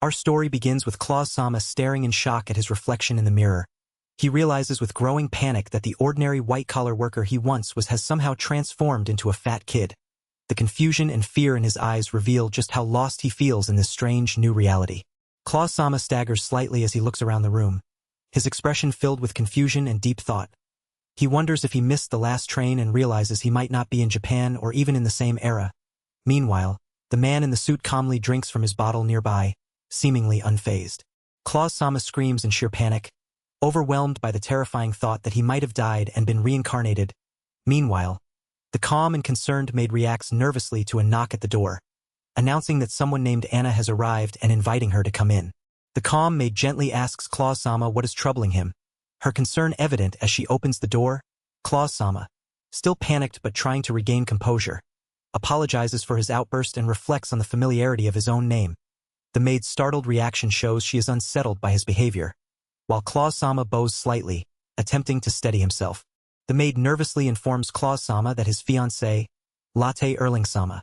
Our story begins with Claus-sama staring in shock at his reflection in the mirror. He realizes with growing panic that the ordinary white-collar worker he once was has somehow transformed into a fat kid. The confusion and fear in his eyes reveal just how lost he feels in this strange new reality. Claus-sama staggers slightly as he looks around the room, his expression filled with confusion and deep thought. He wonders if he missed the last train and realizes he might not be in Japan or even in the same era. Meanwhile, the man in the suit calmly drinks from his bottle nearby, seemingly unfazed. Claus-sama screams in sheer panic, overwhelmed by the terrifying thought that he might have died and been reincarnated. Meanwhile, the calm and concerned maid reacts nervously to a knock at the door, announcing that someone named Anna has arrived and inviting her to come in. The calm maid gently asks Claus-sama what is troubling him, her concern evident as she opens the door. Claus-sama, still panicked but trying to regain composure, apologizes for his outburst and reflects on the familiarity of his own name. The maid's startled reaction shows she is unsettled by his behavior, while Claus-sama bows slightly, attempting to steady himself. The maid nervously informs Claus-sama that his fiancée, Latte Erling-sama,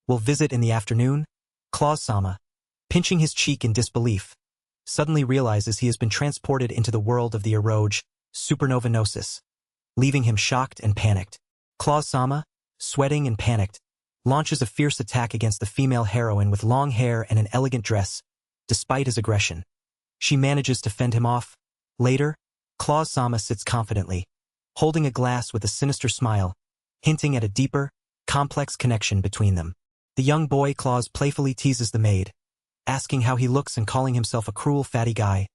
will visit in the afternoon. Claus-sama, pinching his cheek in disbelief, suddenly realizes he has been transported into the world of the eroge, supernova gnosis, leaving him shocked and panicked. Claus-sama, sweating and panicked, launches a fierce attack against the female heroine with long hair and an elegant dress. Despite his aggression, she manages to fend him off. Later, Claus-sama sits confidently, holding a glass with a sinister smile, hinting at a deeper, complex connection between them. The young boy Claus playfully teases the maid, asking how he looks and calling himself a cruel fatty guy.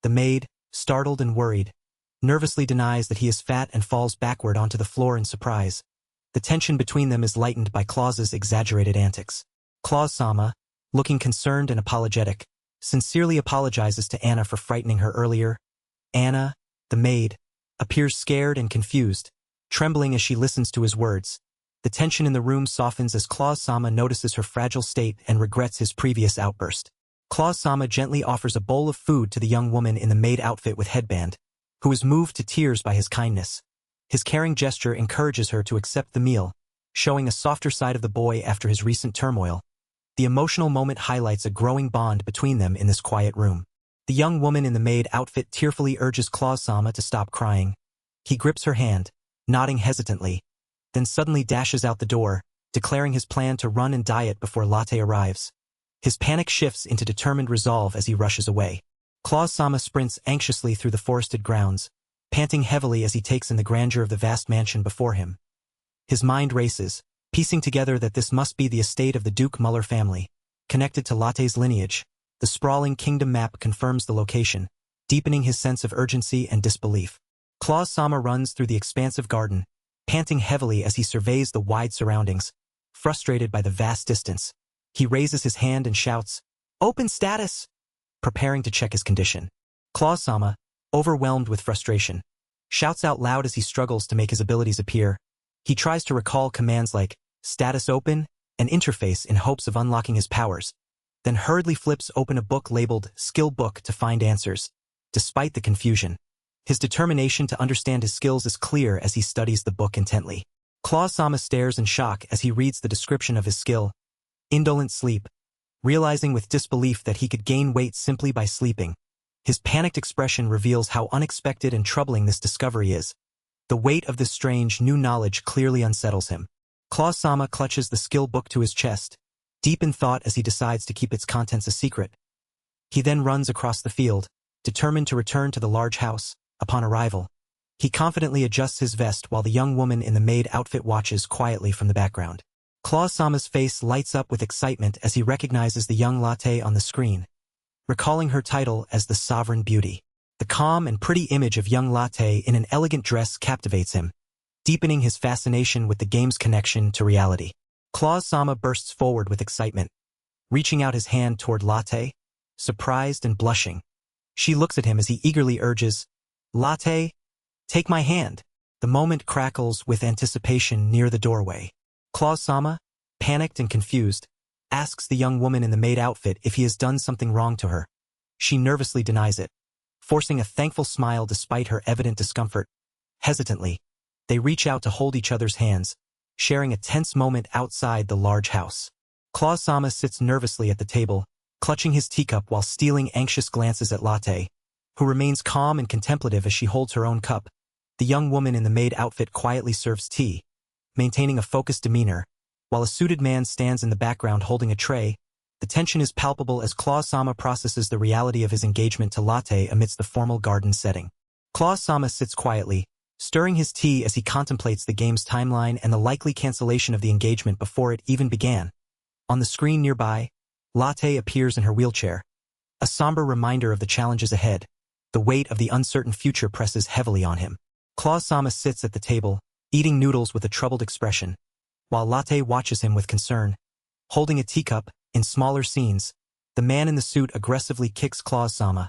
The maid, startled and worried, nervously denies that he is fat and falls backward onto the floor in surprise. The tension between them is lightened by Claus's exaggerated antics. Claus-sama, looking concerned and apologetic, sincerely apologizes to Anna for frightening her earlier. Anna, the maid, appears scared and confused, trembling as she listens to his words. The tension in the room softens as Claus-sama notices her fragile state and regrets his previous outburst. Claus-sama gently offers a bowl of food to the young woman in the maid outfit with headband, who is moved to tears by his kindness. His caring gesture encourages her to accept the meal, showing a softer side of the boy after his recent turmoil. The emotional moment highlights a growing bond between them in this quiet room. The young woman in the maid outfit tearfully urges Claus-sama to stop crying. He grips her hand, nodding hesitantly, then suddenly dashes out the door, declaring his plan to run and diet before Latte arrives. His panic shifts into determined resolve as he rushes away. Claus-sama sprints anxiously through the forested grounds, panting heavily as he takes in the grandeur of the vast mansion before him. His mind races, piecing together that this must be the estate of the Duke Muller family, connected to Latte's lineage. The sprawling kingdom map confirms the location, deepening his sense of urgency and disbelief. Claus-sama runs through the expansive garden, panting heavily as he surveys the wide surroundings. Frustrated by the vast distance, he raises his hand and shouts, "Open status!" preparing to check his condition. Claus-sama, overwhelmed with frustration, shouts out loud as he struggles to make his abilities appear. He tries to recall commands like, "Status open," and interface in hopes of unlocking his powers, then hurriedly flips open a book labeled Skill Book to find answers. Despite the confusion, his determination to understand his skills is clear as he studies the book intently. Claus-sama stares in shock as he reads the description of his skill, Indolent Sleep, realizing with disbelief that he could gain weight simply by sleeping. His panicked expression reveals how unexpected and troubling this discovery is. The weight of this strange new knowledge clearly unsettles him. Claus-sama clutches the skill book to his chest, deep in thought as he decides to keep its contents a secret. He then runs across the field, determined to return to the large house. Upon arrival, he confidently adjusts his vest while the young woman in the maid outfit watches quietly from the background. Claus-sama's face lights up with excitement as he recognizes the young Latte on the screen, recalling her title as the Sovereign Beauty. The calm and pretty image of young Latte in an elegant dress captivates him, deepening his fascination with the game's connection to reality. Claus-sama bursts forward with excitement, reaching out his hand toward Latte, surprised and blushing. She looks at him as he eagerly urges, "Latte, take my hand." The moment crackles with anticipation near the doorway. Claus-sama, panicked and confused, asks the young woman in the maid outfit if he has done something wrong to her. She nervously denies it, forcing a thankful smile despite her evident discomfort. Hesitantly, they reach out to hold each other's hands, sharing a tense moment outside the large house. Claus-sama sits nervously at the table, clutching his teacup while stealing anxious glances at Latte, who remains calm and contemplative as she holds her own cup. The young woman in the maid outfit quietly serves tea, maintaining a focused demeanor, while a suited man stands in the background holding a tray. The tension is palpable as Claus-sama processes the reality of his engagement to Latte amidst the formal garden setting. Claus-sama sits quietly, stirring his tea as he contemplates the game's timeline and the likely cancellation of the engagement before it even began. On the screen nearby, Latte appears in her wheelchair, a somber reminder of the challenges ahead. The weight of the uncertain future presses heavily on him. Claus-sama sits at the table, eating noodles with a troubled expression, while Latte watches him with concern. Holding a teacup, in smaller scenes, the man in the suit aggressively kicks Claus-sama,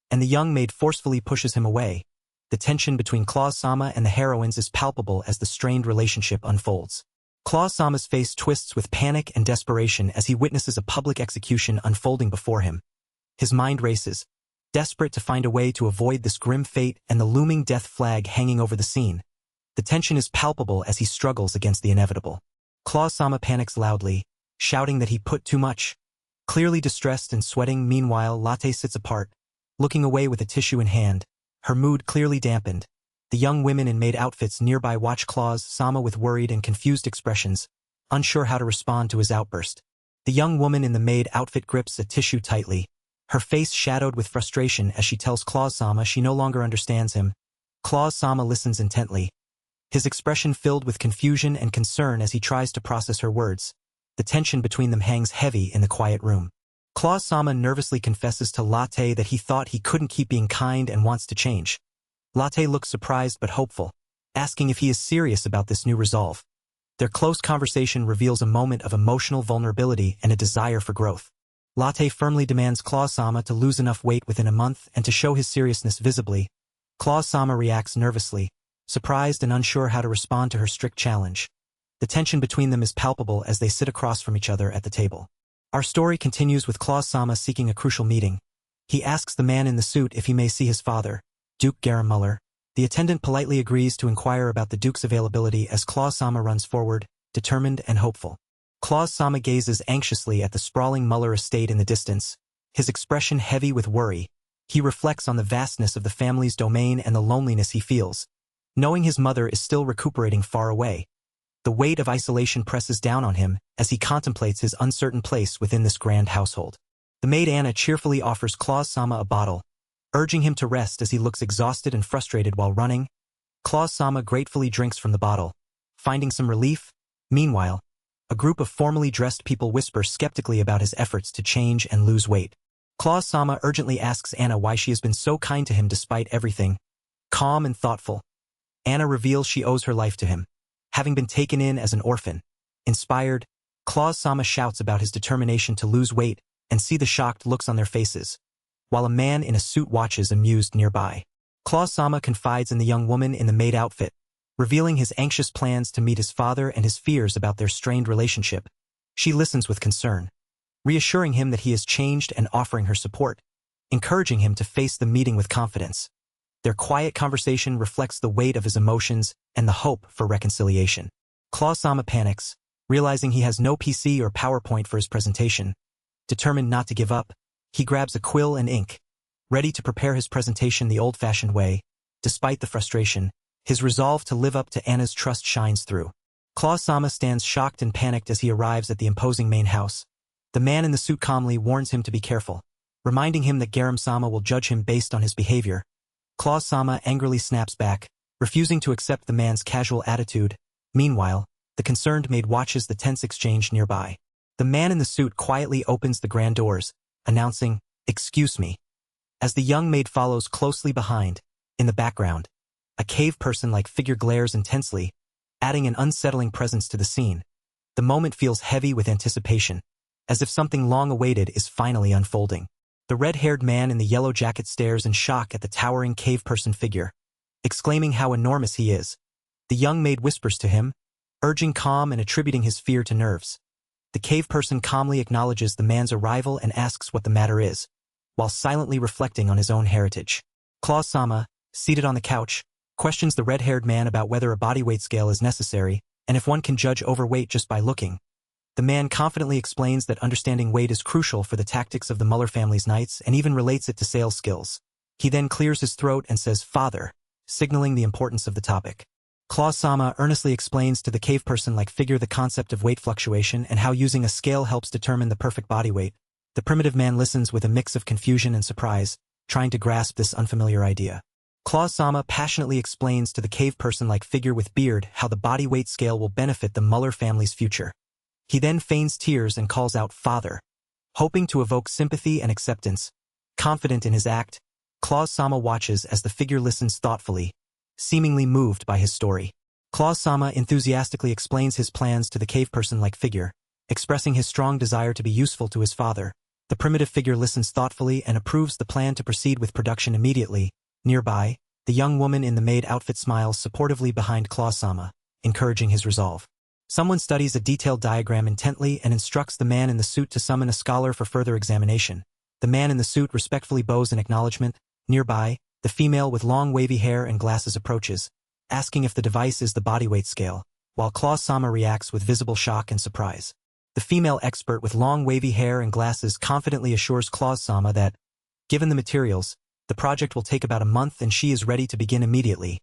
and the young maid forcefully pushes him away. The tension between Claus-sama and the heroines is palpable as the strained relationship unfolds. Claus-sama's face twists with panic and desperation as he witnesses a public execution unfolding before him. His mind races, desperate to find a way to avoid this grim fate and the looming death flag hanging over the scene. The tension is palpable as he struggles against the inevitable. Claus-sama panics loudly, shouting that he put too much. Clearly distressed and sweating, meanwhile Latte sits apart, looking away with a tissue in hand, her mood clearly dampened. The young women in maid outfits nearby watch Claus-sama with worried and confused expressions, unsure how to respond to his outburst. The young woman in the maid outfit grips a tissue tightly, her face shadowed with frustration as she tells Claus-sama she no longer understands him. Claus-sama listens intently, his expression filled with confusion and concern as he tries to process her words. The tension between them hangs heavy in the quiet room. Claus-sama nervously confesses to Latte that he thought he couldn't keep being kind and wants to change. Latte looks surprised but hopeful, asking if he is serious about this new resolve. Their close conversation reveals a moment of emotional vulnerability and a desire for growth. Latte firmly demands Claus-sama to lose enough weight within a month and to show his seriousness visibly. Claus-sama reacts nervously, surprised and unsure how to respond to her strict challenge. The tension between them is palpable as they sit across from each other at the table. Our story continues with Claus-sama seeking a crucial meeting. He asks the man in the suit if he may see his father, Duke Garam. The attendant politely agrees to inquire about the Duke's availability as Claus-sama runs forward, determined and hopeful. Claus-sama gazes anxiously at the sprawling Muller estate in the distance, his expression heavy with worry. He reflects on the vastness of the family's domain and the loneliness he feels, knowing his mother is still recuperating far away. The weight of isolation presses down on him as he contemplates his uncertain place within this grand household. The maid Anna cheerfully offers Claus-sama a bottle, urging him to rest as he looks exhausted and frustrated while running. Claus-sama gratefully drinks from the bottle, finding some relief. Meanwhile, a group of formally dressed people whisper skeptically about his efforts to change and lose weight. Claus-sama urgently asks Anna why she has been so kind to him despite everything. Calm and thoughtful, Anna reveals she owes her life to him, having been taken in as an orphan. Inspired, Claus-sama shouts about his determination to lose weight and see the shocked looks on their faces, while a man in a suit watches amused nearby. Claus-sama confides in the young woman in the maid outfit, revealing his anxious plans to meet his father and his fears about their strained relationship. She listens with concern, reassuring him that he has changed and offering her support, encouraging him to face the meeting with confidence. Their quiet conversation reflects the weight of his emotions and the hope for reconciliation. Claus-sama panics, realizing he has no PC or PowerPoint for his presentation. Determined not to give up, he grabs a quill and ink, ready to prepare his presentation the old-fashioned way. Despite the frustration, his resolve to live up to Anna's trust shines through. Claus-sama stands shocked and panicked as he arrives at the imposing main house. The man in the suit calmly warns him to be careful, reminding him that Garam-sama will judge him based on his behavior. Claus-sama angrily snaps back, refusing to accept the man's casual attitude. Meanwhile, the concerned maid watches the tense exchange nearby. The man in the suit quietly opens the grand doors, announcing, "Excuse me," as the young maid follows closely behind. In the background, a cave person-like figure glares intensely, adding an unsettling presence to the scene. The moment feels heavy with anticipation, as if something long-awaited is finally unfolding. The red-haired man in the yellow jacket stares in shock at the towering cave person figure, exclaiming how enormous he is. The young maid whispers to him, urging calm and attributing his fear to nerves. The cave person calmly acknowledges the man's arrival and asks what the matter is, while silently reflecting on his own heritage. Claus-sama, seated on the couch, questions the red-haired man about whether a bodyweight scale is necessary and if one can judge overweight just by looking. The man confidently explains that understanding weight is crucial for the tactics of the Muller family's knights and even relates it to sales skills. He then clears his throat and says, "Father," signaling the importance of the topic. Claw-sama earnestly explains to the cave person-like figure the concept of weight fluctuation and how using a scale helps determine the perfect body weight. The primitive man listens with a mix of confusion and surprise, trying to grasp this unfamiliar idea. Claw-sama passionately explains to the cave person-like figure with beard how the body weight scale will benefit the Muller family's future. He then feigns tears and calls out "Father," hoping to evoke sympathy and acceptance. Confident in his act, Claw-sama watches as the figure listens thoughtfully, seemingly moved by his story. Claw-sama enthusiastically explains his plans to the cave person-like figure, expressing his strong desire to be useful to his father. The primitive figure listens thoughtfully and approves the plan to proceed with production immediately. Nearby, the young woman in the maid outfit smiles supportively behind Claw-sama, encouraging his resolve. Someone studies a detailed diagram intently and instructs the man in the suit to summon a scholar for further examination. The man in the suit respectfully bows in acknowledgement. Nearby, the female with long wavy hair and glasses approaches, asking if the device is the body weight scale, while Claw-sama reacts with visible shock and surprise. The female expert with long wavy hair and glasses confidently assures Claw-sama that, given the materials, the project will take about a month and she is ready to begin immediately.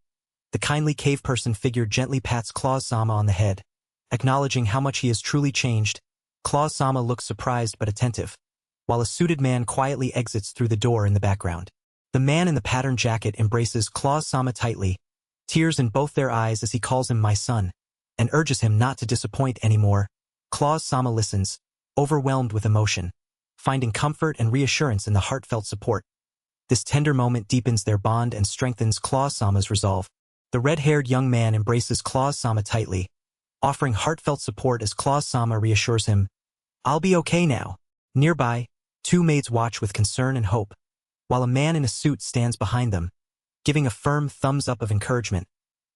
The kindly cave person figure gently pats Claw-sama on the head, acknowledging how much he has truly changed. Claw-sama looks surprised but attentive, while a suited man quietly exits through the door in the background. The man in the patterned jacket embraces Claw-sama tightly, tears in both their eyes as he calls him "my son," and urges him not to disappoint anymore. Claw-sama listens, overwhelmed with emotion, finding comfort and reassurance in the heartfelt support. This tender moment deepens their bond and strengthens Claw-sama's resolve. The red-haired young man embraces Claw-sama tightly, offering heartfelt support as Claw-sama reassures him, "I'll be okay now." Nearby, two maids watch with concern and hope, while a man in a suit stands behind them, giving a firm thumbs up of encouragement.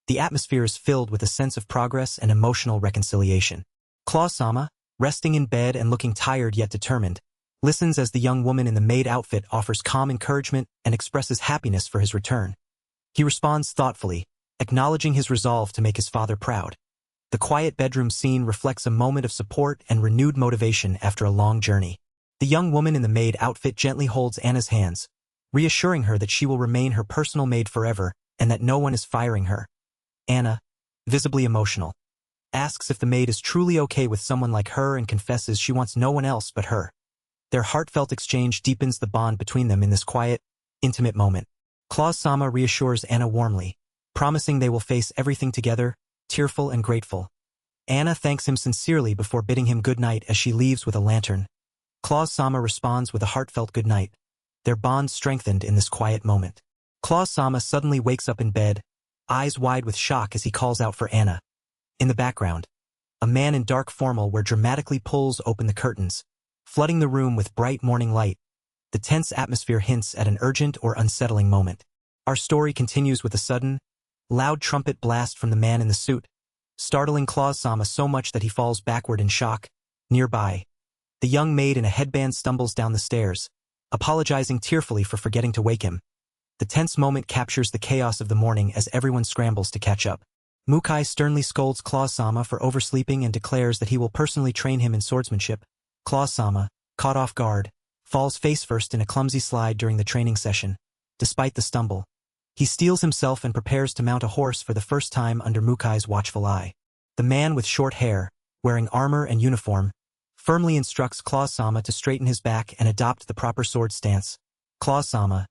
The atmosphere is filled with a sense of progress and emotional reconciliation. Claw-sama, resting in bed and looking tired yet determined, listens as the young woman in the maid outfit offers calm encouragement and expresses happiness for his return. He responds thoughtfully, acknowledging his resolve to make his father proud. The quiet bedroom scene reflects a moment of support and renewed motivation after a long journey. The young woman in the maid outfit gently holds Anna's hands, reassuring her that she will remain her personal maid forever and that no one is firing her. Anna, visibly emotional, asks if the maid is truly okay with someone like her and confesses she wants no one else but her. Their heartfelt exchange deepens the bond between them in this quiet, intimate moment. Claw-sama reassures Anna warmly, promising they will face everything together, tearful and grateful. Anna thanks him sincerely before bidding him good night as she leaves with a lantern. Claw-sama responds with a heartfelt good night, their bond strengthened in this quiet moment. Claw-sama suddenly wakes up in bed, eyes wide with shock as he calls out for Anna. In the background, a man in dark formal wear dramatically pulls open the curtains, flooding the room with bright morning light. The tense atmosphere hints at an urgent or unsettling moment. Our story continues with a sudden, loud trumpet blast from the man in the suit, startling Claw-sama so much that he falls backward in shock. Nearby, the young maid in a headband stumbles down the stairs, apologizing tearfully for forgetting to wake him. The tense moment captures the chaos of the morning as everyone scrambles to catch up. Mukai sternly scolds Claw-sama for oversleeping and declares that he will personally train him in swordsmanship. Claw-sama, caught off guard, falls face first in a clumsy slide during the training session. Despite the stumble, he steels himself and prepares to mount a horse for the first time under Mukai's watchful eye. The man with short hair, wearing armor and uniform, firmly instructs Claw-sama to straighten his back and adopt the proper sword stance. Claw-sama,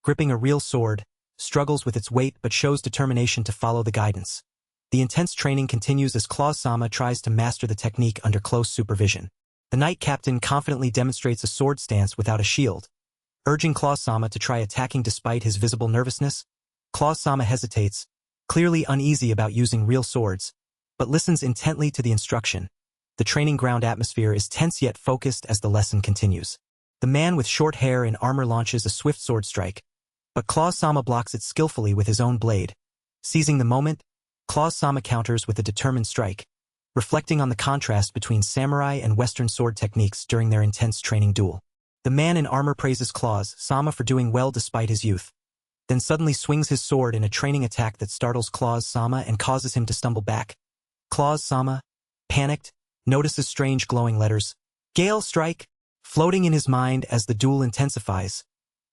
gripping a real sword, struggles with its weight but shows determination to follow the guidance. The intense training continues as Claw-sama tries to master the technique under close supervision. The knight captain confidently demonstrates a sword stance without a shield, urging Claw-sama to try attacking despite his visible nervousness. Claw-sama hesitates, clearly uneasy about using real swords, but listens intently to the instruction. The training ground atmosphere is tense yet focused as the lesson continues. The man with short hair and armor launches a swift sword strike, but Claw-sama blocks it skillfully with his own blade. Seizing the moment, Claw-sama counters with a determined strike, reflecting on the contrast between samurai and Western sword techniques during their intense training duel. The man in armor praises Claw-sama for doing well despite his youth, then suddenly swings his sword in a training attack that startles Claw-sama and causes him to stumble back. Claw-sama, panicked, notices strange glowing letters. Gale Strike, floating in his mind as the duel intensifies.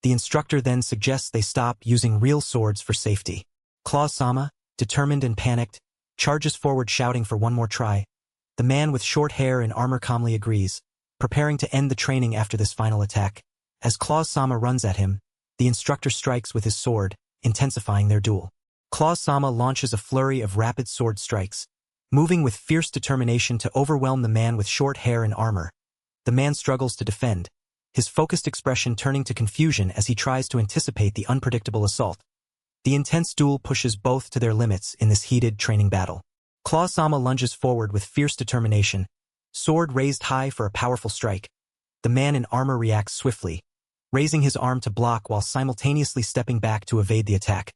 The instructor then suggests they stop using real swords for safety. Claw-sama, determined and panicked, charges forward shouting for one more try. The man with short hair and armor calmly agrees, preparing to end the training after this final attack. As Claw-sama runs at him, the instructor strikes with his sword, intensifying their duel. Claw-sama launches a flurry of rapid sword strikes, moving with fierce determination to overwhelm the man with short hair and armor. The man struggles to defend, his focused expression turning to confusion as he tries to anticipate the unpredictable assault. The intense duel pushes both to their limits in this heated training battle. Claw-sama lunges forward with fierce determination, sword raised high for a powerful strike. The man in armor reacts swiftly, raising his arm to block while simultaneously stepping back to evade the attack.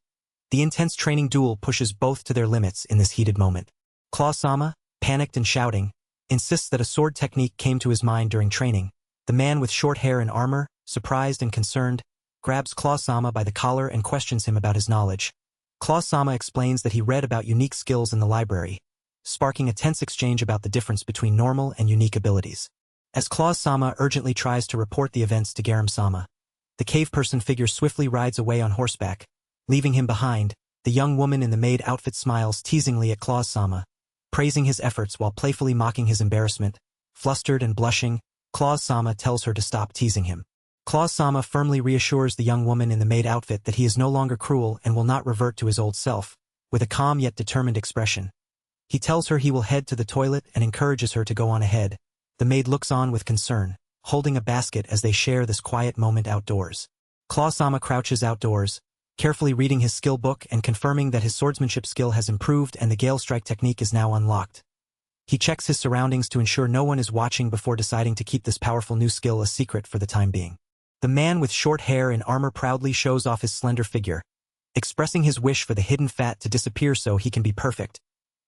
The intense training duel pushes both to their limits in this heated moment. Claw-sama, panicked and shouting, insists that a sword technique came to his mind during training. The man with short hair and armor, surprised and concerned, grabs Claw-sama by the collar and questions him about his knowledge. Claw-sama explains that he read about unique skills in the library, sparking a tense exchange about the difference between normal and unique abilities. As Claw-sama urgently tries to report the events to Garam-sama, the cave person figure swiftly rides away on horseback, leaving him behind. The young woman in the maid outfit smiles teasingly at Claw-sama, praising his efforts while playfully mocking his embarrassment. Flustered and blushing, Claw-sama tells her to stop teasing him. Claw-sama firmly reassures the young woman in the maid outfit that he is no longer cruel and will not revert to his old self, with a calm yet determined expression. He tells her he will head to the toilet and encourages her to go on ahead. The maid looks on with concern, holding a basket as they share this quiet moment outdoors. Claw-sama crouches outdoors, carefully reading his skill book and confirming that his swordsmanship skill has improved and the Gale Strike technique is now unlocked. He checks his surroundings to ensure no one is watching before deciding to keep this powerful new skill a secret for the time being. The man with short hair and armor proudly shows off his slender figure, expressing his wish for the hidden fat to disappear so he can be perfect.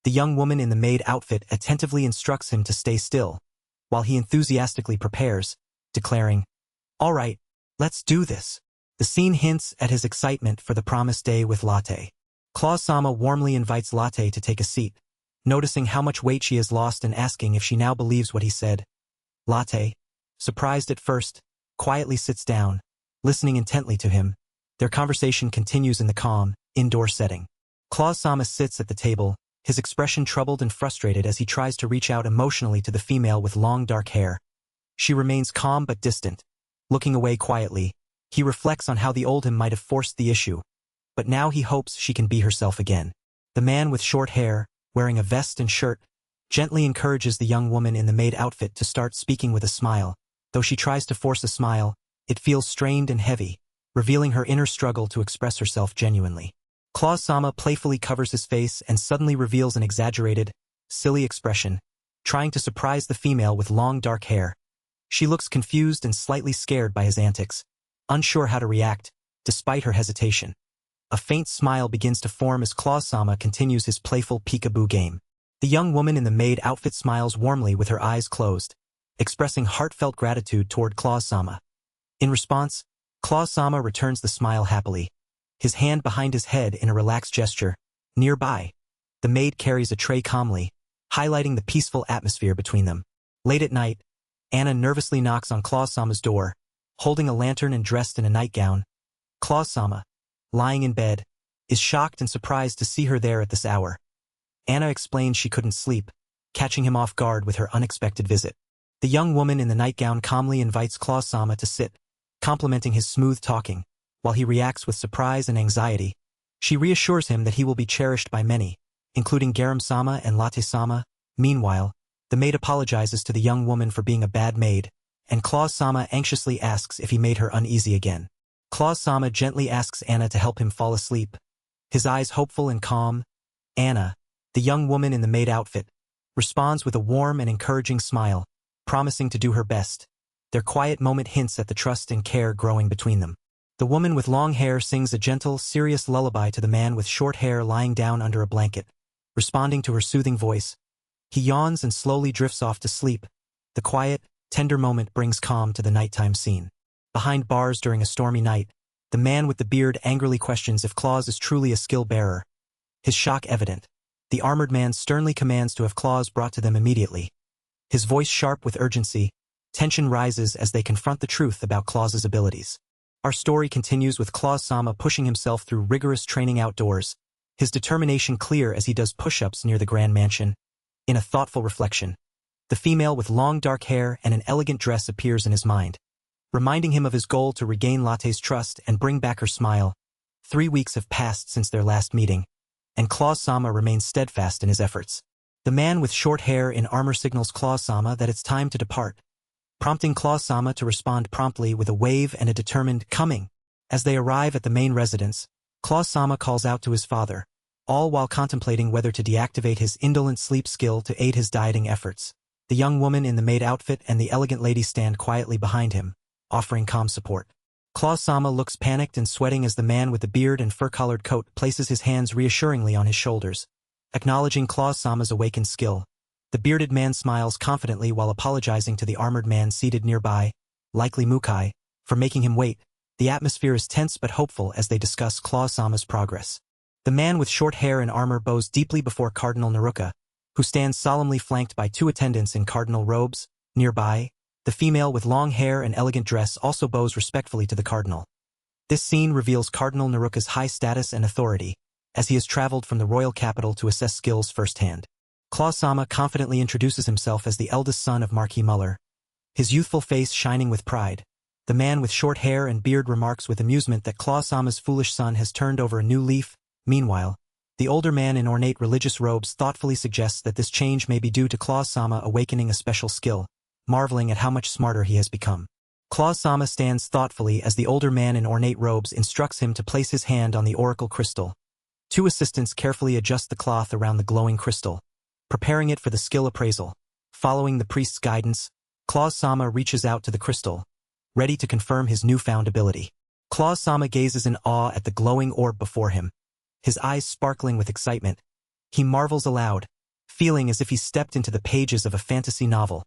The young woman in the maid outfit attentively instructs him to stay still, while he enthusiastically prepares, declaring, "All right, let's do this." The scene hints at his excitement for the promised day with Latte. Claw-sama warmly invites Latte to take a seat, noticing how much weight she has lost and asking if she now believes what he said. Latte, surprised at first, quietly sits down, listening intently to him. Their conversation continues in the calm, indoor setting. Claw-sama sits at the table, his expression troubled and frustrated as he tries to reach out emotionally to the female with long dark hair. She remains calm but distant, looking away quietly. He reflects on how the old him might have forced the issue, but now he hopes she can be herself again. The man with short hair, wearing a vest and shirt, gently encourages the young woman in the maid outfit to start speaking with a smile. Though she tries to force a smile, it feels strained and heavy, revealing her inner struggle to express herself genuinely. Claw-sama playfully covers his face and suddenly reveals an exaggerated, silly expression, trying to surprise the female with long dark hair. She looks confused and slightly scared by his antics, unsure how to react, despite her hesitation. A faint smile begins to form as Claw-sama continues his playful peekaboo game. The young woman in the maid outfit smiles warmly with her eyes closed, expressing heartfelt gratitude toward Claw-sama. In response, Claw-sama returns the smile happily, his hand behind his head in a relaxed gesture. Nearby, the maid carries a tray calmly, highlighting the peaceful atmosphere between them. Late at night, Anna nervously knocks on Claw-sama's door, holding a lantern and dressed in a nightgown. Claw-sama, lying in bed, is shocked and surprised to see her there at this hour. Anna explains she couldn't sleep, catching him off guard with her unexpected visit. The young woman in the nightgown calmly invites Claw-sama to sit, complimenting his smooth talking. While he reacts with surprise and anxiety, she reassures him that he will be cherished by many, including Garam-sama and Latte-sama. Meanwhile, the maid apologizes to the young woman for being a bad maid, and Claw-sama anxiously asks if he made her uneasy again. Claw-sama gently asks Anna to help him fall asleep, his eyes hopeful and calm. Anna, the young woman in the maid outfit, responds with a warm and encouraging smile, promising to do her best. Their quiet moment hints at the trust and care growing between them. The woman with long hair sings a gentle, serious lullaby to the man with short hair lying down under a blanket, responding to her soothing voice. He yawns and slowly drifts off to sleep. The quiet, tender moment brings calm to the nighttime scene. Behind bars during a stormy night, the man with the beard angrily questions if Claws is truly a skill bearer. His shock evident, the armored man sternly commands to have Claws brought to them immediately. his voice sharp with urgency. Tension rises as they confront the truth about Claus's abilities. Our story continues with Claus-sama pushing himself through rigorous training outdoors, his determination clear as he does push-ups near the Grand Mansion. In a thoughtful reflection, the female with long dark hair and an elegant dress appears in his mind, reminding him of his goal to regain Latte's trust and bring back her smile. 3 weeks have passed since their last meeting, and Claus-sama remains steadfast in his efforts. The man with short hair in armor signals Claus-sama that it's time to depart, prompting Claus-sama to respond promptly with a wave and a determined "coming." As they arrive at the main residence, Claus-sama calls out to his father, all while contemplating whether to deactivate his indolent sleep skill to aid his dieting efforts. The young woman in the maid outfit and the elegant lady stand quietly behind him, offering calm support. Claus-sama looks panicked and sweating as the man with the beard and fur-collared coat places his hands reassuringly on his shoulders, acknowledging Claus-sama's awakened skill. The bearded man smiles confidently while apologizing to the armored man seated nearby, likely Mukai, for making him wait. The atmosphere is tense but hopeful as they discuss Claus-sama's progress. The man with short hair and armor bows deeply before Cardinal Naruka, who stands solemnly flanked by 2 attendants in cardinal robes. Nearby, the female with long hair and elegant dress also bows respectfully to the cardinal. This scene reveals Cardinal Naruka's high status and authority, as he has traveled from the royal capital to assess skills firsthand. Claus-sama confidently introduces himself as the eldest son of Marquis Muller, his youthful face shining with pride. The man with short hair and beard remarks with amusement that Claus-sama's foolish son has turned over a new leaf. Meanwhile, the older man in ornate religious robes thoughtfully suggests that this change may be due to Claus-sama awakening a special skill, marveling at how much smarter he has become. Claus-sama stands thoughtfully as the older man in ornate robes instructs him to place his hand on the oracle crystal. 2 assistants carefully adjust the cloth around the glowing crystal, preparing it for the skill appraisal. Following the priest's guidance, Claus-sama reaches out to the crystal, ready to confirm his newfound ability. Claus-sama gazes in awe at the glowing orb before him, his eyes sparkling with excitement. He marvels aloud, feeling as if he stepped into the pages of a fantasy novel.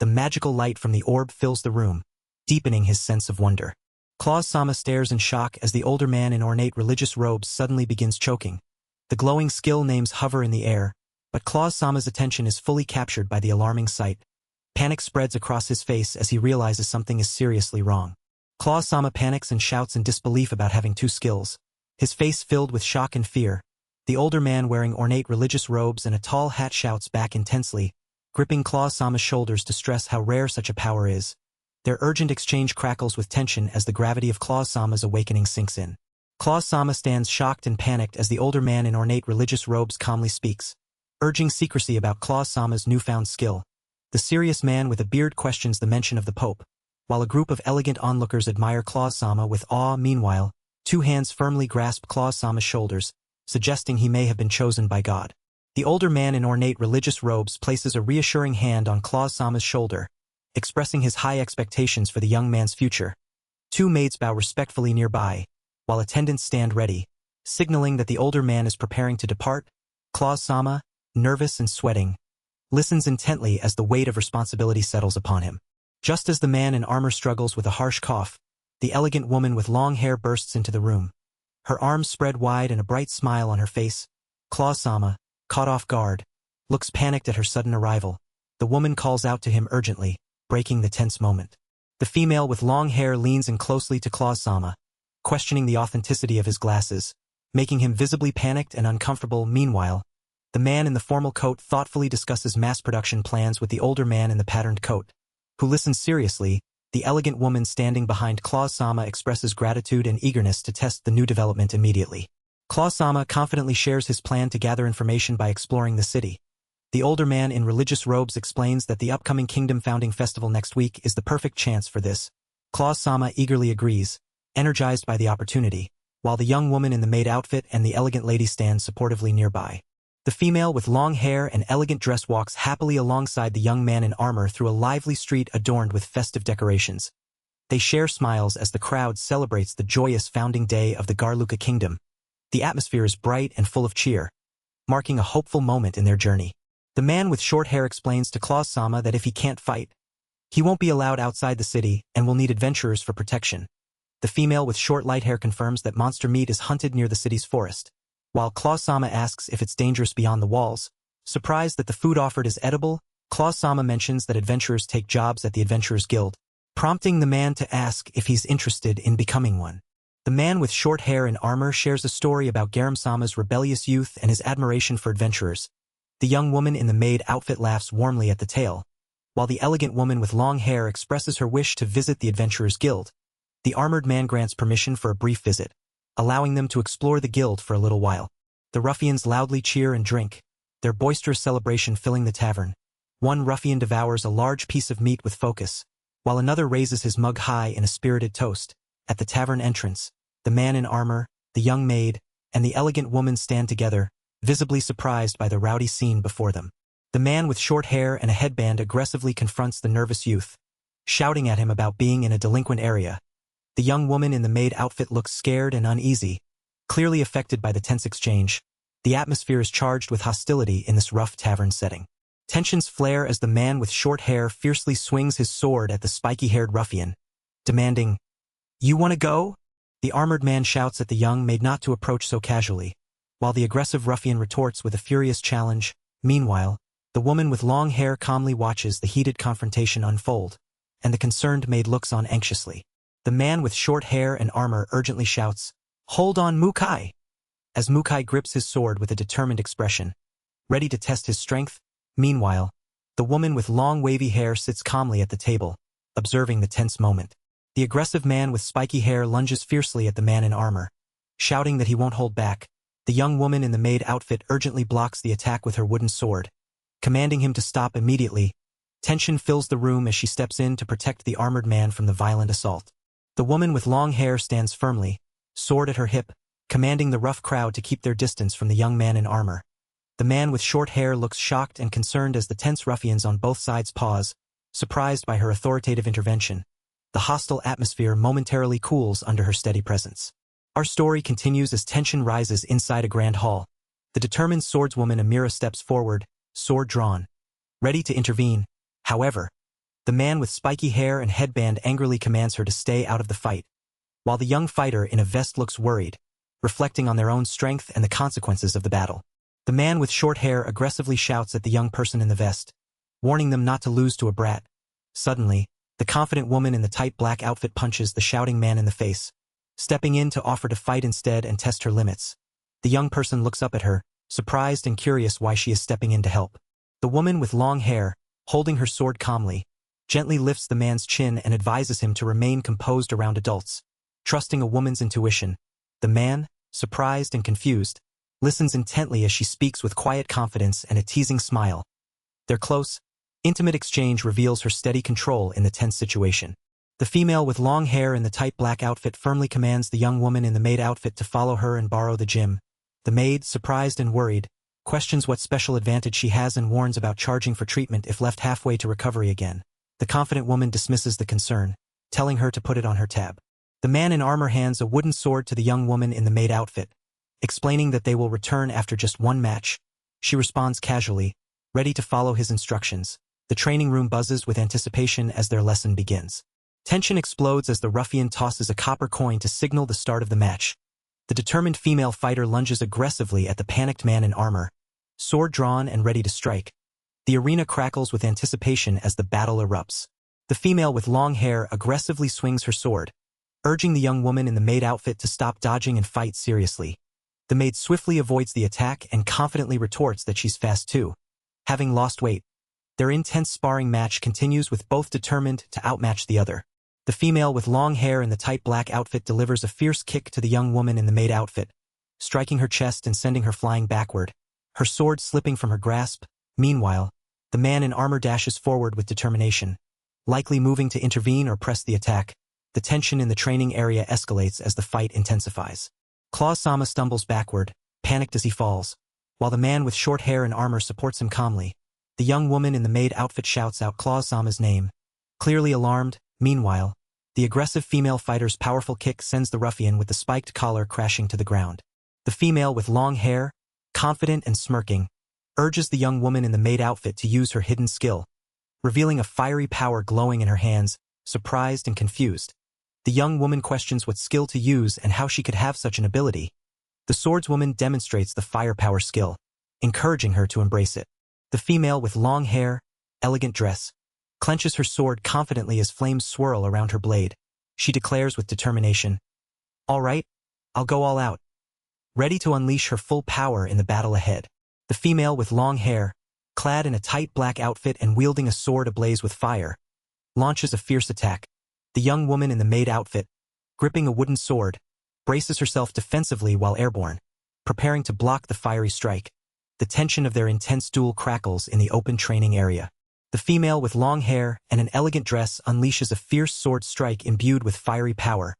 The magical light from the orb fills the room, deepening his sense of wonder. Claus-sama stares in shock as the older man in ornate religious robes suddenly begins choking. The glowing skill names hover in the air, but Claus-sama's attention is fully captured by the alarming sight. Panic spreads across his face as he realizes something is seriously wrong. Claus-sama panics and shouts in disbelief about having 2 skills, his face filled with shock and fear. The older man wearing ornate religious robes and a tall hat shouts back intensely, gripping Claus-sama's shoulders to stress how rare such a power is. Their urgent exchange crackles with tension as the gravity of Claus-sama's awakening sinks in. Claus-sama stands shocked and panicked as the older man in ornate religious robes calmly speaks, urging secrecy about Claus-sama's newfound skill. The serious man with a beard questions the mention of the Pope, while a group of elegant onlookers admire Claus-sama with awe. Meanwhile, 2 hands firmly grasp Claus-sama's shoulders, suggesting he may have been chosen by God. The older man in ornate religious robes places a reassuring hand on Claus-sama's shoulder, expressing his high expectations for the young man's future. 2 maids bow respectfully nearby, while attendants stand ready, signaling that the older man is preparing to depart. Claus-sama, nervous and sweating, listens intently as the weight of responsibility settles upon him. Just as the man in armor struggles with a harsh cough, the elegant woman with long hair bursts into the room, her arms spread wide and a bright smile on her face. Claus-sama, caught off guard, looks panicked at her sudden arrival. The woman calls out to him urgently, breaking the tense moment. The female with long hair leans in closely to Claus-sama, questioning the authenticity of his glasses, making him visibly panicked and uncomfortable. Meanwhile, the man in the formal coat thoughtfully discusses mass production plans with the older man in the patterned coat, who listens seriously. The elegant woman standing behind Claus-sama expresses gratitude and eagerness to test the new development immediately. Claus-sama confidently shares his plan to gather information by exploring the city. The older man in religious robes explains that the upcoming Kingdom Founding Festival next week is the perfect chance for this. Claus-sama eagerly agrees, energized by the opportunity, while the young woman in the maid outfit and the elegant lady stand supportively nearby. The female with long hair and elegant dress walks happily alongside the young man in armor through a lively street adorned with festive decorations. They share smiles as the crowd celebrates the joyous founding day of the Garluka Kingdom. The atmosphere is bright and full of cheer, marking a hopeful moment in their journey. The man with short hair explains to Claus-sama that if he can't fight, he won't be allowed outside the city and will need adventurers for protection. The female with short light hair confirms that monster meat is hunted near the city's forest, while Claus-sama asks if it's dangerous beyond the walls. Surprised that the food offered is edible, Claw-sama mentions that adventurers take jobs at the Adventurers Guild, prompting the man to ask if he's interested in becoming one. The man with short hair and armor shares a story about Garam-sama's rebellious youth and his admiration for adventurers. The young woman in the maid outfit laughs warmly at the tale, while the elegant woman with long hair expresses her wish to visit the Adventurers Guild. The armored man grants permission for a brief visit, allowing them to explore the guild for a little while. The ruffians loudly cheer and drink, their boisterous celebration filling the tavern. One ruffian devours a large piece of meat with focus, while another raises his mug high in a spirited toast. At the tavern entrance, the man in armor, the young maid, and the elegant woman stand together, visibly surprised by the rowdy scene before them. The man with short hair and a headband aggressively confronts the nervous youth, shouting at him about being in a delinquent area. The young woman in the maid outfit looks scared and uneasy, clearly affected by the tense exchange. The atmosphere is charged with hostility in this rough tavern setting. Tensions flare as the man with short hair fiercely swings his sword at the spiky-haired ruffian, demanding, "You want to go?" The armored man shouts at the young maid not to approach so casually, while the aggressive ruffian retorts with a furious challenge. Meanwhile, the woman with long hair calmly watches the heated confrontation unfold, and the concerned maid looks on anxiously. The man with short hair and armor urgently shouts, "Hold on, Mukai!" as Mukai grips his sword with a determined expression, ready to test his strength. Meanwhile, the woman with long wavy hair sits calmly at the table, observing the tense moment. The aggressive man with spiky hair lunges fiercely at the man in armor, shouting that he won't hold back. The young woman in the maid outfit urgently blocks the attack with her wooden sword, commanding him to stop immediately. Tension fills the room as she steps in to protect the armored man from the violent assault. The woman with long hair stands firmly, sword at her hip, commanding the rough crowd to keep their distance from the young man in armor. The man with short hair looks shocked and concerned as the tense ruffians on both sides pause, surprised by her authoritative intervention. The hostile atmosphere momentarily cools under her steady presence. Our story continues as tension rises inside a grand hall. The determined swordswoman Amira steps forward, sword drawn, ready to intervene. However, the man with spiky hair and headband angrily commands her to stay out of the fight, while the young fighter in a vest looks worried, reflecting on their own strength and the consequences of the battle. The man with short hair aggressively shouts at the young person in the vest, warning them not to lose to a brat. Suddenly, the confident woman in the tight black outfit punches the shouting man in the face, stepping in to offer to fight instead and test her limits. The young person looks up at her, surprised and curious why she is stepping in to help. The woman with long hair, holding her sword calmly, gently lifts the man's chin and advises him to remain composed around adults. Trusting a woman's intuition, the man, surprised and confused, listens intently as she speaks with quiet confidence and a teasing smile. Their close, intimate exchange reveals her steady control in the tense situation. The female with long hair in the tight black outfit firmly commands the young woman in the maid outfit to follow her and borrow the gym. The maid, surprised and worried, questions what special advantage she has and warns about charging for treatment if left halfway to recovery again. The confident woman dismisses the concern, telling her to put it on her tab. The man in armor hands a wooden sword to the young woman in the maid outfit, explaining that they will return after just one match. She responds casually, ready to follow his instructions. The training room buzzes with anticipation as their lesson begins. Tension explodes as the ruffian tosses a copper coin to signal the start of the match. The determined female fighter lunges aggressively at the panicked man in armor, sword drawn and ready to strike. The arena crackles with anticipation as the battle erupts. The female with long hair aggressively swings her sword, urging the young woman in the maid outfit to stop dodging and fight seriously. The maid swiftly avoids the attack and confidently retorts that she's fast too. Having lost weight, their intense sparring match continues with both determined to outmatch the other. The female with long hair in the tight black outfit delivers a fierce kick to the young woman in the maid outfit, striking her chest and sending her flying backward, her sword slipping from her grasp. Meanwhile, the man in armor dashes forward with determination, likely moving to intervene or press the attack. The tension in the training area escalates as the fight intensifies. Claw-sama stumbles backward, panicked as he falls, while the man with short hair and armor supports him calmly. The young woman in the maid outfit shouts out Claw-sama's name, clearly alarmed. Meanwhile, the aggressive female fighter's powerful kick sends the ruffian with the spiked collar crashing to the ground. The female with long hair, confident and smirking, urges the young woman in the maid outfit to use her hidden skill, revealing a fiery power glowing in her hands. Surprised and confused, the young woman questions what skill to use and how she could have such an ability. The swordswoman demonstrates the firepower skill, encouraging her to embrace it. The female with long hair, elegant dress, clenches her sword confidently as flames swirl around her blade. She declares with determination, "All right, I'll go all out," ready to unleash her full power in the battle ahead. The female with long hair, clad in a tight black outfit and wielding a sword ablaze with fire, launches a fierce attack. The young woman in the maid outfit, gripping a wooden sword, braces herself defensively while airborne, preparing to block the fiery strike. The tension of their intense duel crackles in the open training area. The female with long hair and an elegant dress unleashes a fierce sword strike imbued with fiery power,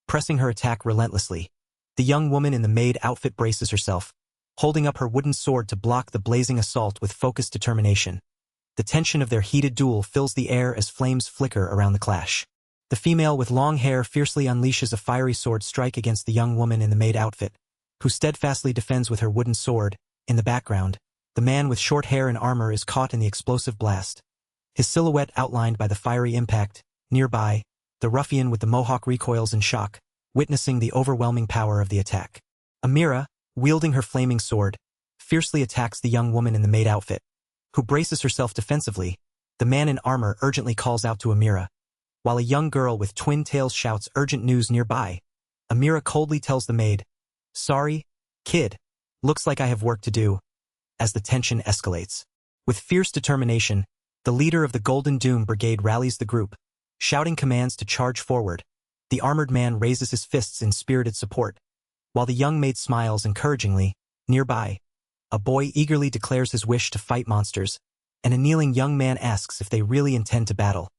pressing her attack relentlessly. The young woman in the maid outfit braces herself, holding up her wooden sword to block the blazing assault with focused determination. The tension of their heated duel fills the air as flames flicker around the clash. The female with long hair fiercely unleashes a fiery sword strike against the young woman in the maid outfit, who steadfastly defends with her wooden sword. In the background, the man with short hair and armor is caught in the explosive blast, his silhouette outlined by the fiery impact. Nearby, the ruffian with the mohawk recoils in shock, witnessing the overwhelming power of the attack. Amira, wielding her flaming sword, fiercely attacks the young woman in the maid outfit, who braces herself defensively. The man in armor urgently calls out to Amira, while a young girl with twin tails shouts urgent news nearby. Amira coldly tells the maid, "Sorry, kid. Looks like I have work to do," as the tension escalates. With fierce determination, the leader of the Golden Doom Brigade rallies the group, shouting commands to charge forward. The armored man raises his fists in spirited support, while the young maid smiles encouragingly. Nearby, a boy eagerly declares his wish to fight monsters, and a kneeling young man asks if they really intend to battle.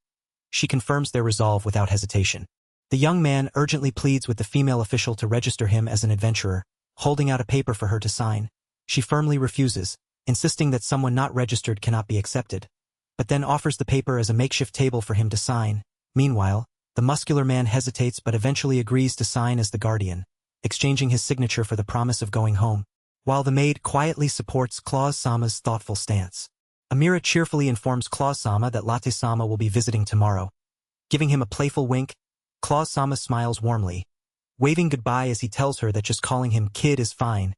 She confirms their resolve without hesitation. The young man urgently pleads with the female official to register him as an adventurer, holding out a paper for her to sign. She firmly refuses, insisting that someone not registered cannot be accepted, but then offers the paper as a makeshift table for him to sign. Meanwhile, the muscular man hesitates but eventually agrees to sign as the guardian, exchanging his signature for the promise of going home, while the maid quietly supports Claus-sama's thoughtful stance. Amira cheerfully informs Claus-sama that Latte-sama will be visiting tomorrow. Giving him a playful wink, Claus-sama smiles warmly, waving goodbye as he tells her that just calling him kid is fine.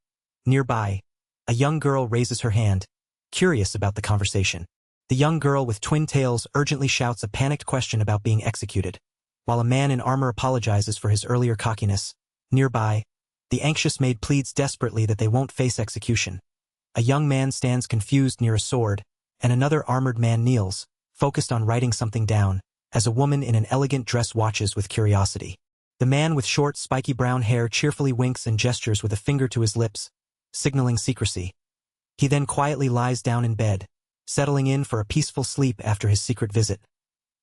Nearby, a young girl raises her hand, curious about the conversation. The young girl with twin tails urgently shouts a panicked question about being executed, while a man in armor apologizes for his earlier cockiness. Nearby, the anxious maid pleads desperately that they won't face execution. A young man stands confused near a sword, and another armored man kneels, focused on writing something down, as a woman in an elegant dress watches with curiosity. The man with short, spiky brown hair cheerfully winks and gestures with a finger to his lips, signaling secrecy. He then quietly lies down in bed, settling in for a peaceful sleep after his secret visit.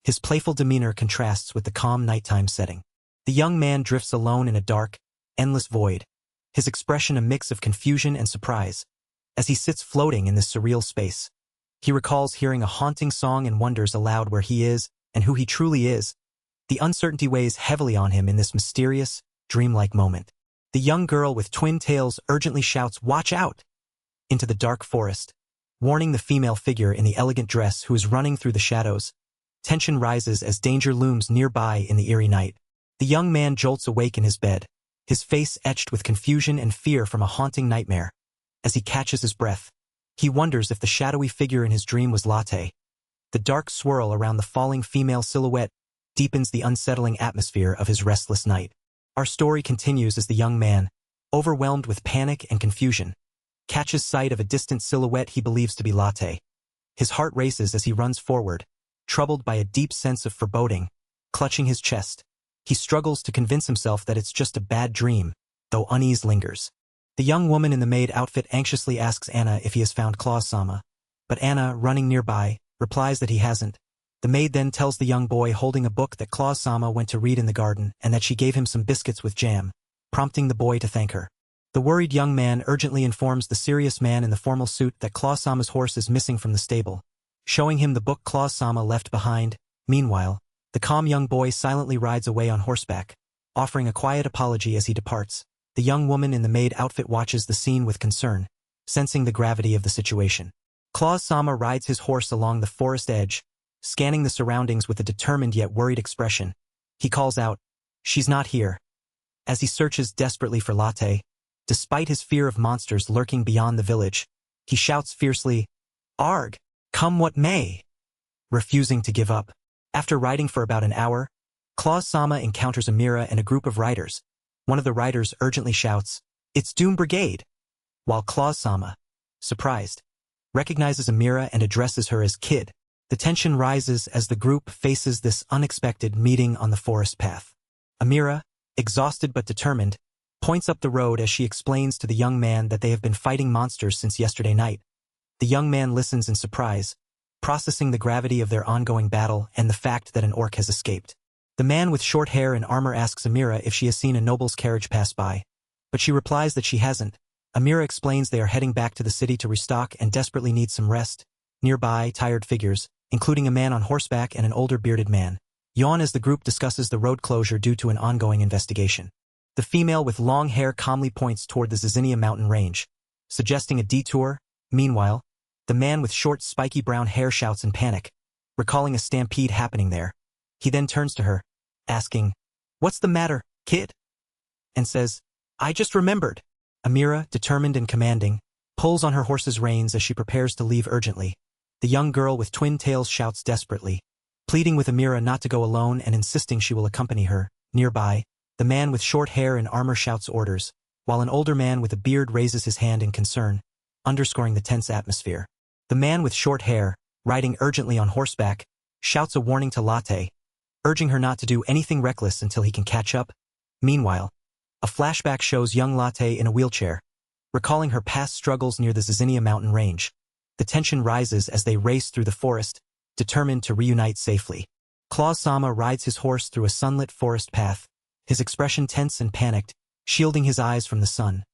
His playful demeanor contrasts with the calm nighttime setting. The young man drifts alone in a dark, endless void, his expression a mix of confusion and surprise. As he sits floating in this surreal space, he recalls hearing a haunting song and wonders aloud where he is and who he truly is. The uncertainty weighs heavily on him in this mysterious, dreamlike moment. The young girl with twin tails urgently shouts, "Watch out!" into the dark forest, warning the female figure in the elegant dress who is running through the shadows. Tension rises as danger looms nearby in the eerie night. The young man jolts awake in his bed, his face etched with confusion and fear from a haunting nightmare. As he catches his breath, he wonders if the shadowy figure in his dream was Latte. The dark swirl around the falling female silhouette deepens the unsettling atmosphere of his restless night. Our story continues as the young man, overwhelmed with panic and confusion, catches sight of a distant silhouette he believes to be Latte. His heart races as he runs forward, troubled by a deep sense of foreboding. Clutching his chest, he struggles to convince himself that it's just a bad dream, though unease lingers. The young woman in the maid outfit anxiously asks Anna if he has found Claus-sama, but Anna, running nearby, replies that he hasn't. The maid then tells the young boy holding a book that Claus-sama went to read in the garden and that she gave him some biscuits with jam, prompting the boy to thank her. The worried young man urgently informs the serious man in the formal suit that Claus-sama's horse is missing from the stable, showing him the book Claus-sama left behind. Meanwhile, the calm young boy silently rides away on horseback, offering a quiet apology as he departs. The young woman in the maid outfit watches the scene with concern, sensing the gravity of the situation. Claus-sama rides his horse along the forest edge, scanning the surroundings with a determined yet worried expression. He calls out, "She's not here." As he searches desperately for Latte, despite his fear of monsters lurking beyond the village, he shouts fiercely, "Arg! Come what may!" refusing to give up. After riding for about an hour, Claus-sama encounters Amira and a group of riders. One of the riders urgently shouts, "It's Doom Brigade!" While Claus-sama, surprised, recognizes Amira and addresses her as Kid. The tension rises as the group faces this unexpected meeting on the forest path. Amira, exhausted but determined, points up the road as she explains to the young man that they have been fighting monsters since yesterday night. The young man listens in surprise, processing the gravity of their ongoing battle and the fact that an orc has escaped. The man with short hair and armor asks Amira if she has seen a noble's carriage pass by, but she replies that she hasn't. Amira explains they are heading back to the city to restock and desperately need some rest. Nearby, tired figures, including a man on horseback and an older bearded man, yawn as the group discusses the road closure due to an ongoing investigation. The female with long hair calmly points toward the Zizinia mountain range, suggesting a detour. Meanwhile, the man with short spiky brown hair shouts in panic, recalling a stampede happening there. He then turns to her, asking, "What's the matter, kid?" and says, "I just remembered." Amira, determined and commanding, pulls on her horse's reins as she prepares to leave urgently. The young girl with twin tails shouts desperately, pleading with Amira not to go alone and insisting she will accompany her. Nearby, the man with short hair and armor shouts orders, while an older man with a beard raises his hand in concern, underscoring the tense atmosphere. The man with short hair, riding urgently on horseback, shouts a warning to Latte, urging her not to do anything reckless until he can catch up. Meanwhile, a flashback shows young Latte in a wheelchair, recalling her past struggles near the Zizinia mountain range. The tension rises as they race through the forest, determined to reunite safely. Claus-sama rides his horse through a sunlit forest path, his expression tense and panicked, shielding his eyes from the sun.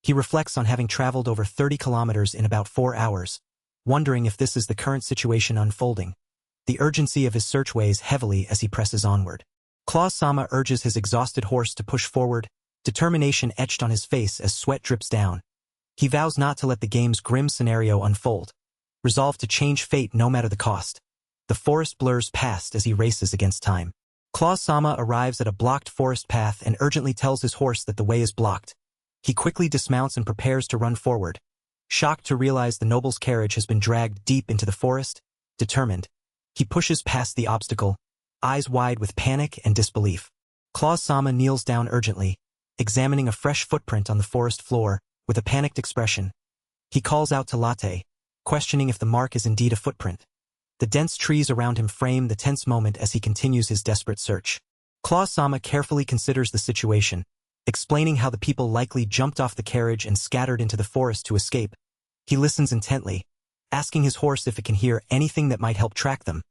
He reflects on having traveled over 30 kilometers in about 4 hours, wondering if this is the current situation unfolding. The urgency of his search weighs heavily as he presses onward. Claus-sama urges his exhausted horse to push forward, determination etched on his face as sweat drips down. He vows not to let the game's grim scenario unfold, resolved to change fate no matter the cost. The forest blurs past as he races against time. Claus-sama arrives at a blocked forest path and urgently tells his horse that the way is blocked. He quickly dismounts and prepares to run forward, shocked to realize the noble's carriage has been dragged deep into the forest. Determined, he pushes past the obstacle, eyes wide with panic and disbelief. Claus-sama kneels down urgently, examining a fresh footprint on the forest floor, with a panicked expression. He calls out to Latte, questioning if the mark is indeed a footprint. The dense trees around him frame the tense moment as he continues his desperate search. Claus-sama carefully considers the situation, explaining how the people likely jumped off the carriage and scattered into the forest to escape. He listens intently, asking his horse if it can hear anything that might help track them.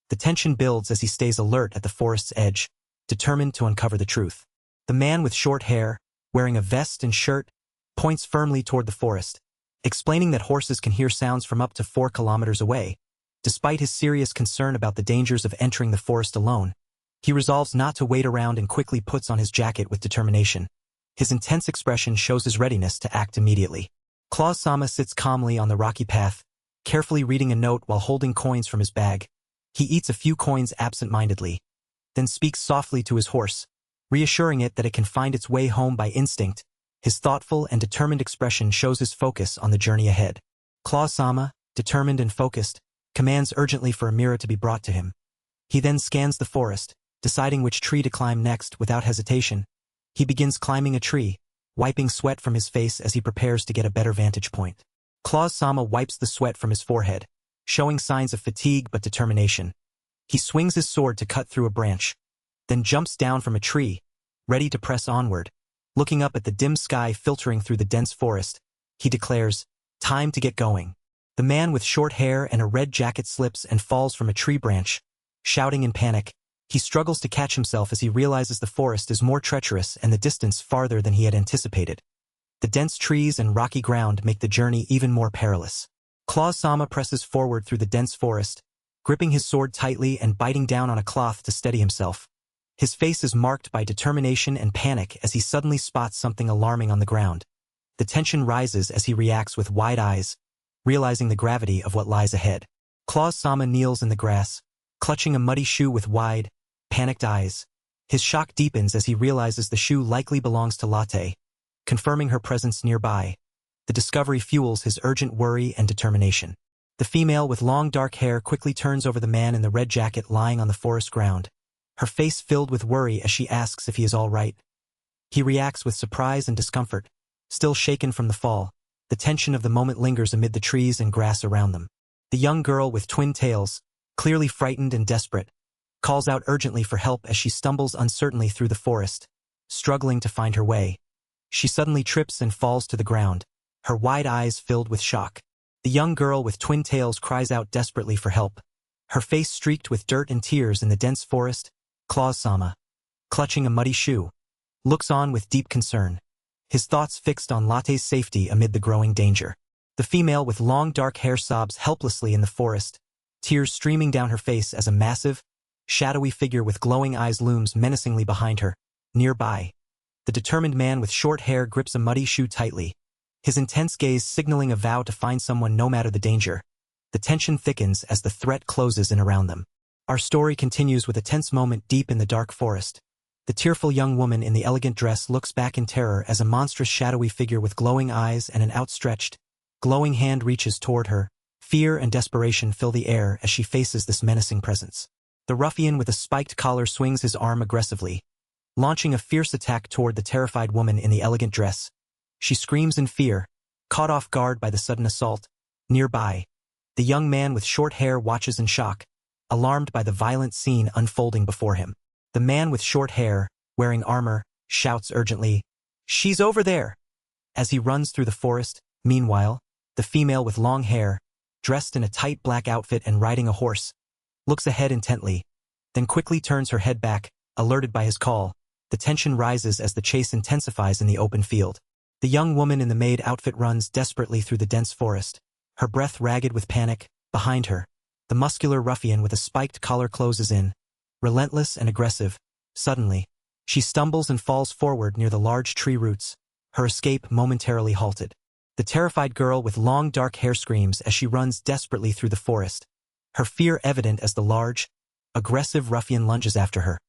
The tension builds as he stays alert at the forest's edge, determined to uncover the truth. The man with short hair, wearing a vest and shirt, points firmly toward the forest, explaining that horses can hear sounds from up to 4 kilometers away. Despite his serious concern about the dangers of entering the forest alone, he resolves not to wait around and quickly puts on his jacket with determination. His intense expression shows his readiness to act immediately. Claus-sama sits calmly on the rocky path, carefully reading a note while holding coins from his bag. He eats a few coins absent-mindedly, then speaks softly to his horse, reassuring it that it can find its way home by instinct. His thoughtful and determined expression shows his focus on the journey ahead. Claus-sama, determined and focused, commands urgently for Amira to be brought to him. He then scans the forest, deciding which tree to climb next without hesitation. He begins climbing a tree, wiping sweat from his face as he prepares to get a better vantage point. Claus-sama wipes the sweat from his forehead, showing signs of fatigue but determination. He swings his sword to cut through a branch, then jumps down from a tree, ready to press onward. Looking up at the dim sky filtering through the dense forest, he declares, "Time to get going." The man with short hair and a red jacket slips and falls from a tree branch, shouting in panic. He struggles to catch himself as he realizes the forest is more treacherous and the distance farther than he had anticipated. The dense trees and rocky ground make the journey even more perilous. Claus-sama presses forward through the dense forest, gripping his sword tightly and biting down on a cloth to steady himself. His face is marked by determination and panic as he suddenly spots something alarming on the ground. The tension rises as he reacts with wide eyes, realizing the gravity of what lies ahead. Claus-sama kneels in the grass, clutching a muddy shoe with wide, panicked eyes. His shock deepens as he realizes the shoe likely belongs to Latte, confirming her presence nearby. The discovery fuels his urgent worry and determination. The female with long dark hair quickly turns over the man in the red jacket lying on the forest ground, her face filled with worry as she asks if he is all right. He reacts with surprise and discomfort, still shaken from the fall. The tension of the moment lingers amid the trees and grass around them. The young girl with twin tails, clearly frightened and desperate, calls out urgently for help as she stumbles uncertainly through the forest, struggling to find her way. She suddenly trips and falls to the ground, her wide eyes filled with shock. The young girl with twin tails cries out desperately for help, her face streaked with dirt and tears in the dense forest. Claus-sama, clutching a muddy shoe, looks on with deep concern, his thoughts fixed on Latte's safety amid the growing danger. The female with long dark hair sobs helplessly in the forest, tears streaming down her face as a massive, shadowy figure with glowing eyes looms menacingly behind her. Nearby, the determined man with short hair grips a muddy shoe tightly, his intense gaze signaling a vow to find someone no matter the danger. The tension thickens as the threat closes in around them. Our story continues with a tense moment deep in the dark forest. The tearful young woman in the elegant dress looks back in terror as a monstrous shadowy figure with glowing eyes and an outstretched, glowing hand reaches toward her. Fear and desperation fill the air as she faces this menacing presence. The ruffian with a spiked collar swings his arm aggressively, launching a fierce attack toward the terrified woman in the elegant dress. She screams in fear, caught off guard by the sudden assault. Nearby, the young man with short hair watches in shock, alarmed by the violent scene unfolding before him. The man with short hair, wearing armor, shouts urgently, "She's over there!" as he runs through the forest. Meanwhile, the female with long hair, dressed in a tight black outfit and riding a horse, looks ahead intently, then quickly turns her head back, alerted by his call. The tension rises as the chase intensifies in the open field. The young woman in the maid outfit runs desperately through the dense forest, her breath ragged with panic. Behind her, the muscular ruffian with a spiked collar closes in, relentless and aggressive. Suddenly, she stumbles and falls forward near the large tree roots, her escape momentarily halted. The terrified girl with long dark hair screams as she runs desperately through the forest, her fear evident as the large, aggressive ruffian lunges after her.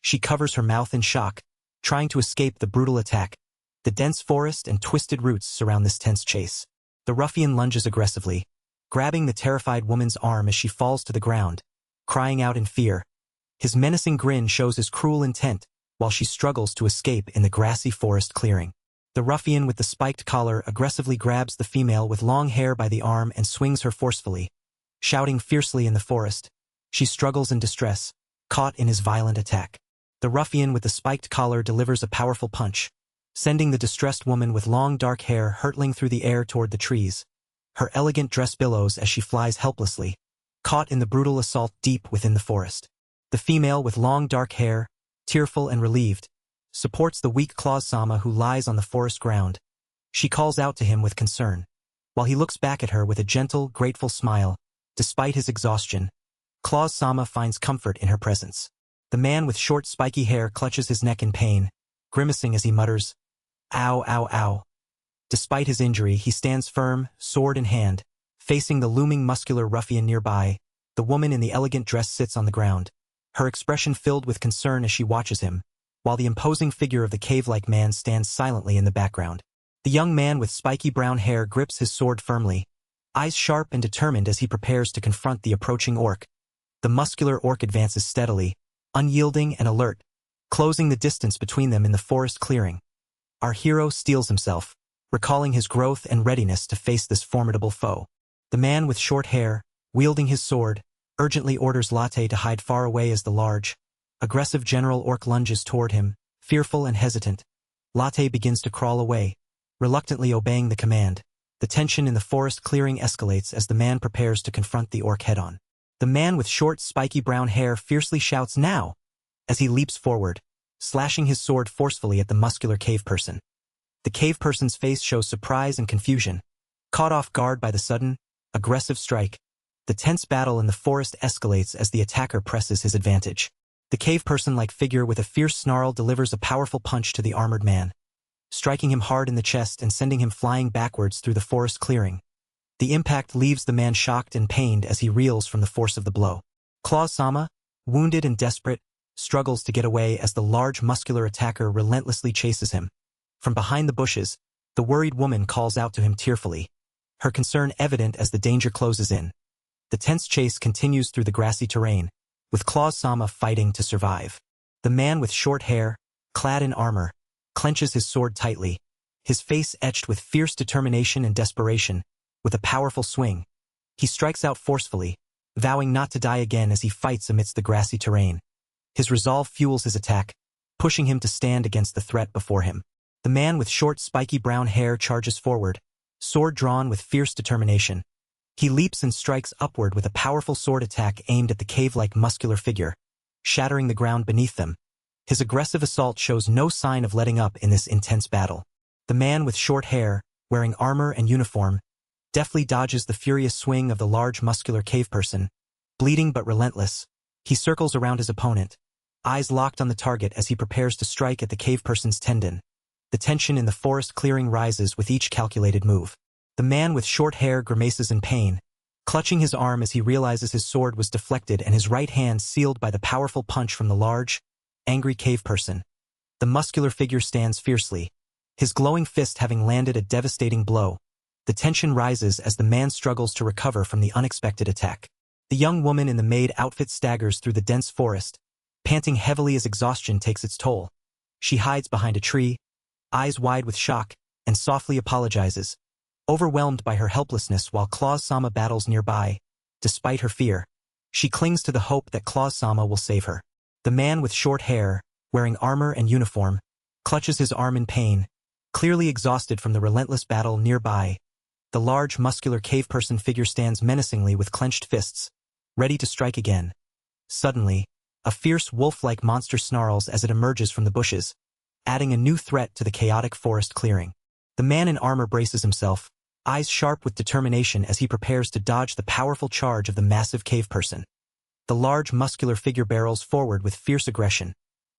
She covers her mouth in shock, trying to escape the brutal attack. The dense forest and twisted roots surround this tense chase. The ruffian lunges aggressively, grabbing the terrified woman's arm as she falls to the ground, crying out in fear. His menacing grin shows his cruel intent, while she struggles to escape in the grassy forest clearing. The ruffian with the spiked collar aggressively grabs the female with long hair by the arm and swings her forcefully, shouting fiercely in the forest. She struggles in distress, caught in his violent attack. The ruffian with the spiked collar delivers a powerful punch, sending the distressed woman with long dark hair hurtling through the air toward the trees. Her elegant dress billows as she flies helplessly, caught in the brutal assault deep within the forest. The female with long dark hair, tearful and relieved, supports the weak Claus-sama who lies on the forest ground. She calls out to him with concern, while he looks back at her with a gentle, grateful smile. Despite his exhaustion, Claus-sama finds comfort in her presence. The man with short spiky hair clutches his neck in pain, grimacing as he mutters, "Ow, ow, ow." Despite his injury, he stands firm, sword in hand, facing the looming muscular ruffian nearby. The woman in the elegant dress sits on the ground, her expression filled with concern as she watches him, while the imposing figure of the cave-like man stands silently in the background. The young man with spiky brown hair grips his sword firmly, eyes sharp and determined as he prepares to confront the approaching orc. The muscular orc advances steadily, unyielding and alert, closing the distance between them in the forest clearing. Our hero steels himself, recalling his growth and readiness to face this formidable foe. The man with short hair, wielding his sword, urgently orders Latte to hide far away as the large, aggressive general orc lunges toward him, fearful and hesitant. Latte begins to crawl away, reluctantly obeying the command. The tension in the forest clearing escalates as the man prepares to confront the orc head-on. The man with short, spiky brown hair fiercely shouts "Now!" as he leaps forward, slashing his sword forcefully at the muscular cave person. The cave person's face shows surprise and confusion, caught off guard by the sudden, aggressive strike. The tense battle in the forest escalates as the attacker presses his advantage. The cave person-like figure with a fierce snarl delivers a powerful punch to the armored man, striking him hard in the chest and sending him flying backwards through the forest clearing. The impact leaves the man shocked and pained as he reels from the force of the blow. Claus-sama, wounded and desperate, struggles to get away as the large muscular attacker relentlessly chases him. From behind the bushes, the worried woman calls out to him tearfully, her concern evident as the danger closes in. The tense chase continues through the grassy terrain, with Claws-sama fighting to survive. The man with short hair, clad in armor, clenches his sword tightly, his face etched with fierce determination and desperation. With a powerful swing, he strikes out forcefully, vowing not to die again as he fights amidst the grassy terrain. His resolve fuels his attack, pushing him to stand against the threat before him. The man with short spiky brown hair charges forward, sword drawn with fierce determination. He leaps and strikes upward with a powerful sword attack aimed at the cave-like muscular figure, shattering the ground beneath them. His aggressive assault shows no sign of letting up in this intense battle. The man with short hair, wearing armor and uniform, deftly dodges the furious swing of the large muscular cave person. Bleeding but relentless, he circles around his opponent, eyes locked on the target as he prepares to strike at the cave person's tendon. The tension in the forest clearing rises with each calculated move. The man with short hair grimaces in pain, clutching his arm as he realizes his sword was deflected and his right hand sealed by the powerful punch from the large, angry cave person. The muscular figure stands fiercely, his glowing fist having landed a devastating blow. The tension rises as the man struggles to recover from the unexpected attack. The young woman in the maid outfit staggers through the dense forest, panting heavily as exhaustion takes its toll. She hides behind a tree, eyes wide with shock, and softly apologizes, overwhelmed by her helplessness while Claws-sama battles nearby. Despite her fear, she clings to the hope that Claws-sama will save her. The man with short hair, wearing armor and uniform, clutches his arm in pain, clearly exhausted from the relentless battle nearby. The large, muscular cave person figure stands menacingly with clenched fists, ready to strike again. Suddenly, a fierce wolf-like monster snarls as it emerges from the bushes, adding a new threat to the chaotic forest clearing. The man in armor braces himself, eyes sharp with determination as he prepares to dodge the powerful charge of the massive cave person. The large, muscular figure barrels forward with fierce aggression,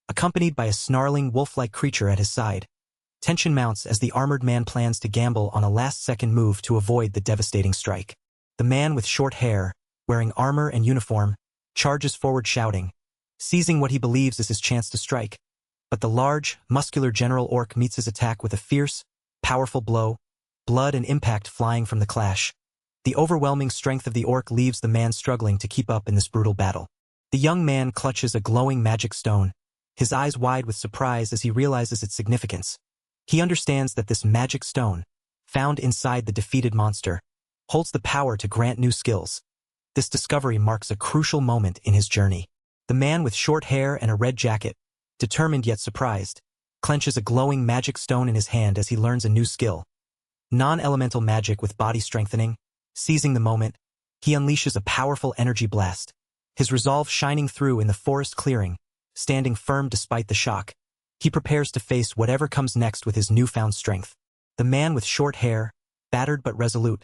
accompanied by a snarling wolf-like creature at his side. Tension mounts as the armored man plans to gamble on a last-second move to avoid the devastating strike. The man with short hair, wearing armor and uniform, charges forward shouting, seizing what he believes is his chance to strike. But the large, muscular General Orc meets his attack with a fierce, powerful blow, blood and impact flying from the clash. The overwhelming strength of the orc leaves the man struggling to keep up in this brutal battle. The young man clutches a glowing magic stone, his eyes wide with surprise as he realizes its significance. He understands that this magic stone, found inside the defeated monster, holds the power to grant new skills. This discovery marks a crucial moment in his journey. The man with short hair and a red jacket, determined yet surprised, clenches a glowing magic stone in his hand as he learns a new skill. Non-elemental magic with body strengthening. Seizing the moment, he unleashes a powerful energy blast, his resolve shining through in the forest clearing, standing firm despite the shock. He prepares to face whatever comes next with his newfound strength. The man with short hair, battered but resolute,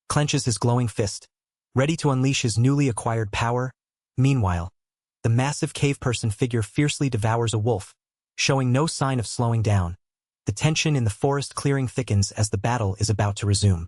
clenches his glowing fist, ready to unleash his newly acquired power. Meanwhile, the massive cave person figure fiercely devours a wolf, showing no sign of slowing down. The tension in the forest clearing thickens as the battle is about to resume.